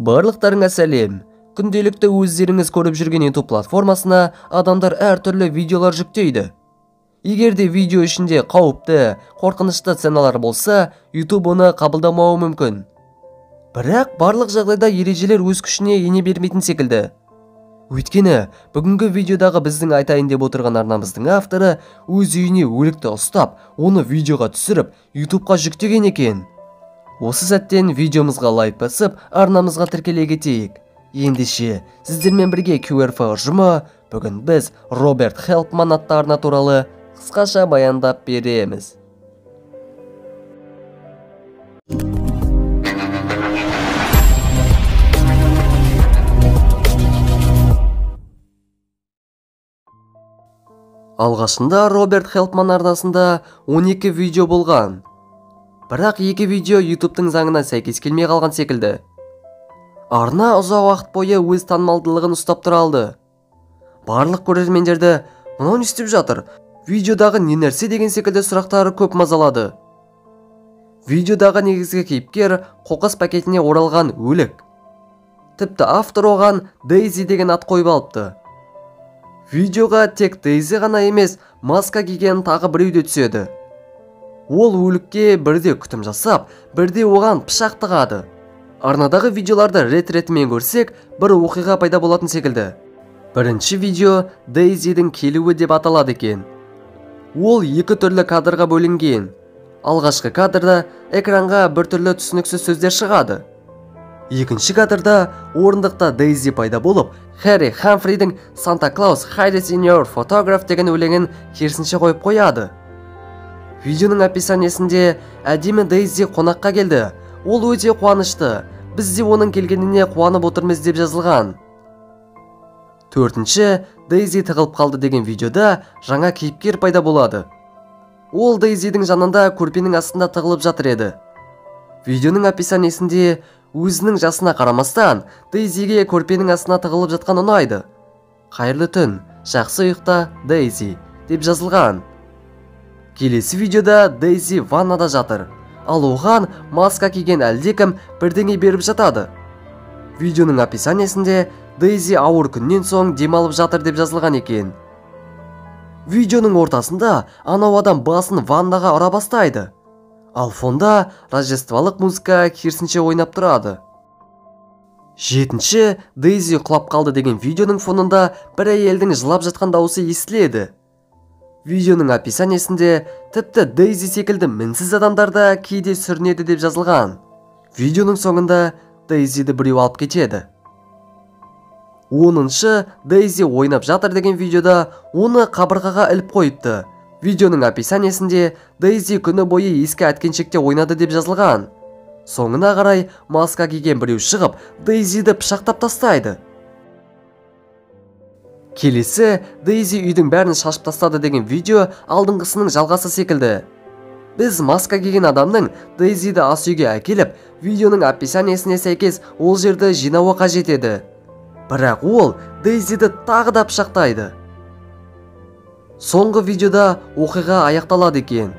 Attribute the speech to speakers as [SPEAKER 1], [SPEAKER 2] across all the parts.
[SPEAKER 1] Барлықтарыңа сәлем. Күнделікті өздеріңіз көріп жүрген YouTube платформасына адамдар әртүрлі видеолар жүктейді. Егер де видео ішінде қауіпті, қорқынышты сценалар болса, YouTube оны қабылдамауы мүмкін. Бірақ барлық жағдайда ережелер өз күшіне ене бермейтін секілді. Өйткені, бүгінгі видеодағы біздің айтайын деп отырған арнамыздың авторы өз үйіне өлікті ұстап, оны видеоға түсіріп, YouTube-қа жүктеген екен. Осы сәттен видеомызға лайк басып, арнамызға тіркеле кетейік. Ендеше, сіздермен бірге QRF ұжымы, бүгін біз Роберт Хелпман атты арна туралы қысқаша баяндап береміз. Алғашында Роберт Хелпман арнасында 12 видео болған. Бірақ екі видео YouTube-тың заңына сәйкес келмей қалған секілді. Арна ұзақ уақыт бойы өз танымалдылығын ұстап тұра алды. Барлық көрермендерді «Мынау не істеп жатыр? Видеодағы не нәрсе?» деген секілді сұрақтары көп мазалады. Видеодағы негізгі кейіпкер қоқыс пакетіне оралған өлік. Тіпті автор оған Дейзи деген ат қойып алыпты. Видеоға тек Дейзи ғана емес, маска киген тағы біреу де түседі. Ол өлікке бірде күтім жасап, бірде оған пышақ тығады. Арнадағы видеоларды рет-ретімен көрсек, бір оқиға пайда болатын секілді. Бірінші видео Дейзидің келуі деп аталады екен. Ол екі түрлі кадрға бөлінген. Алғашқы кадрда экранға бір түрлі түсініксіз сөздер шығады. Екінші кадрда орындықта Дейзи пайда болып, Харри Хамфридің Santa Claus hides in your photograph деген өлеңін керісінше қойып қояды. Видеоның описаниесінде әдемі Дейзи қонаққа келді. Ол өте қуанышты. Біз де оның келгеніне қуанып отырмыз деп жазылған. Төртінші, Дейзи тығылып қалды деген видеода жаңа кейіпкер пайда болады. Ол Дейзидің жанында көрпенің астында тығылып жатыр еді. Видеоның описаниесінде өзінің жасына қарамастан Дейзиге көрпенің астына тығылып жатқан ұнайды. Қайырлы түн, жақсы ұйықта, Дейзи деп жазылған. Келесі видеода Дейзи ваннада жатыр, ал оған маска киген әлдекім бірдеңе беріп жатады. Видеоның описаниесінде Дейзи ауыр күннен соң демалып жатыр деп жазылған екен. Видеоның ортасында анау адам басын ваннаға ұра бастайды, ал фонда рождестволық музыка керісінше ойнап тұрады. Жетінші, Дейзи құлап қалды деген видеоның фонында бір әйелдің жылап жатқан дауысы естіледі. Видеоның описаниесінде тіпті Дейзи секілді мінсіз адамдарда кейде сүрінеді деп жазылған. Видеоның соңында Дейзиді біреу алып кетеді. 10-шы, Дейзи ойнап жатыр деген видеода оны қабырғаға іліп қойыпты. Видеоның описаниесінде Дейзи күні бойы ескі әткеншекте ойнады деп жазылған. Соңына қарай маска киген біреу шығып, Дейзиді пышақтап тастайды. Келесі, Дейзи үйдің бәрін шашып тастады деген видео алдыңғысының жалғасы секілді. Біз маска киген адамның Дейзиді ас үйге әкеліп, видеоның описаниесіне сәйкес ол жерді жинауы қажет еді. Бірақ ол Дейзиді тағы да пышақтайды. Соңғы видеода оқиға аяқталады екен.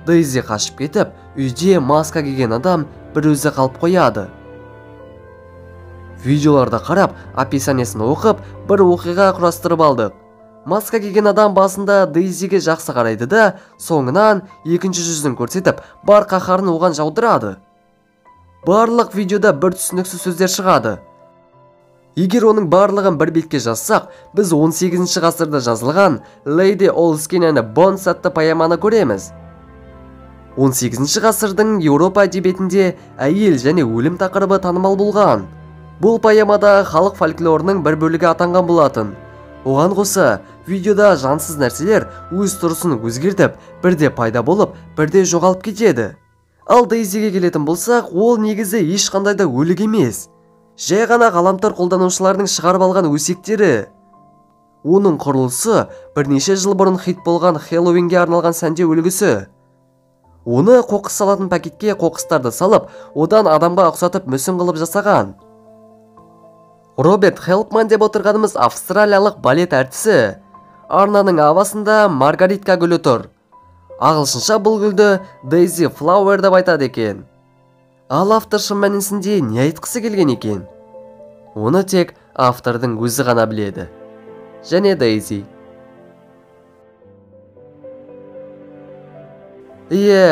[SPEAKER 1] Дейзи қашып кетіп, үйде маска киген адам бір өзі қалып қояды. Видеоларда қарап, описаниесін оқып, бір оқиға құрастырып алдық. Маска киген адам басында Дейзиге жақсы қарайды да, соңынан екінші жүзін көрсетіп, бар қаһарын оған жаудырады. Барлық видеода бір түсініксіз сөздер шығады. Егер оның барлығын бір бетке жазсақ, біз 18-ші ғасырда жазылған Lady Allskin and the Bones атты поэманы көреміз. 18-ші ғасырдың Еуропа әдебиетінде әйел және өлім тақырыбы танымал болған. Бұл поэмада халық фольклорының бір бөлігі атанған болатын. Оған қоса, видеода жансыз нәрселер өз тұрысын өзгертіп, бірде пайда болып, бірде жоғалып кетеді. Ал Дейзиге келетін болсақ, ол негізі ешқандай да өлік емес. Жай ғана ғаламтор қолданушылардың шығарып алған өсектері. Оның құрылысы бірнеше жыл бұрын хит болған Хеллоуинге арналған сәнде үлгісі. Оны қоқыс салатын пакетке қоқыстарды салып, одан адамға ұқсатып мүсін қылып жасаған. Роберт Хелпман деп отырғанымыз австралиялық балет әртісі. Арнаның авасында маргаритка гүлі тұр. Ағылшынша бұл гүлді Daisy Flower деп айтады екен. Ал автор шын мәнісінде не айтқысы келген екен? оны тек автордың өзі ғана біледі. Және Дейзи.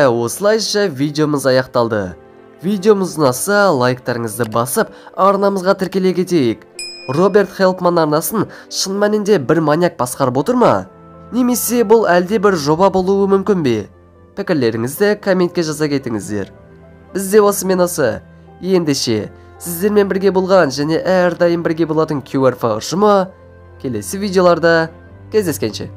[SPEAKER 1] Осылайша видеомыз аяқталды. Видеомыз ұнаса, лайктарыңызды басып, арнамызға тіркеле кетейік. Роберт Хелпман арнасын шын мәнінде бір маньяк басқарып отыр ма? Немесе бұл әлде бір жоба болуы мүмкін бе? Пікірлеріңізді комментке жаза кетіңіздер. Бізде осымен осы. Ендеше, сіздермен бірге болған және әрдайым бірге болатын QR ұжымы келесі видеоларда кездескенше.